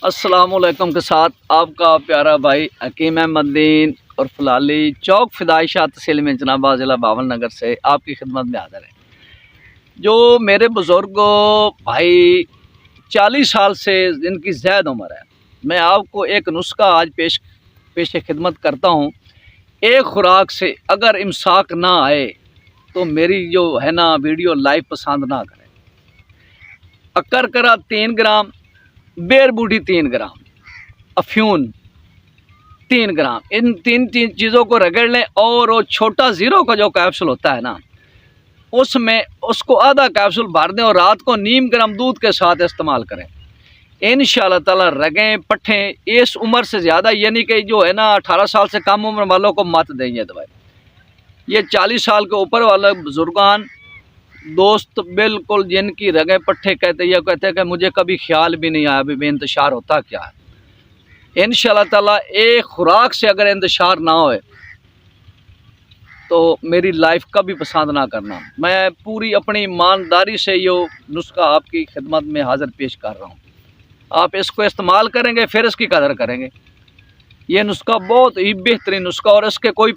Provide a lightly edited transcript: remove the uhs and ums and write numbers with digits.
अस्सलाम वालेकुम के साथ आपका प्यारा भाई हकीम अहमदीन और फलाली चौक फिदाइशा तहसील में जनाबा ज़िला बावल नगर से आपकी खिदमत में हाज़िर है। जो मेरे बुज़ुर्गों भाई 40 साल से जिनकी ज़्यादा उम्र है, मैं आपको एक नुस्खा आज पेश खिदमत करता हूँ। एक खुराक से अगर इमसाक ना आए तो मेरी जो है ना वीडियो लाइव पसंद ना करें। अकरकरा 3 ग्राम, बेर बूटी 3 ग्राम, अफ्यून 3 ग्राम, इन तीन चीज़ों को रगड़ लें और वो छोटा ज़ीरो का जो कैप्सूल होता है ना, उसमें उसको आधा कैप्सूल भर दें और रात को नीम गर्म दूध के साथ इस्तेमाल करें। इंशाअल्लाह ताला रगें पट्ठें इस उम्र से ज़्यादा, यानी कि जो है ना 18 साल से कम उम्र वालों को मत दें ये दवाई। ये 40 साल के ऊपर वाले बुजुर्गान दोस्त बिल्कुल जिनकी रगें पट्ठे कहते हैं कि मुझे कभी ख्याल भी नहीं आया अभी इंतशार होता क्या है। इंशाअल्लाह ताला एक खुराक से अगर इंतशार ना होए तो मेरी लाइफ कभी पसंद ना करना। मैं पूरी अपनी ईमानदारी से ये नुस्खा आपकी खिदमत में हाज़िर पेश कर रहा हूँ। आप इसको इस्तेमाल करेंगे फिर इसकी कदर करेंगे। ये नुस्खा बहुत ही बेहतरीन नुस्खा और इसके कोई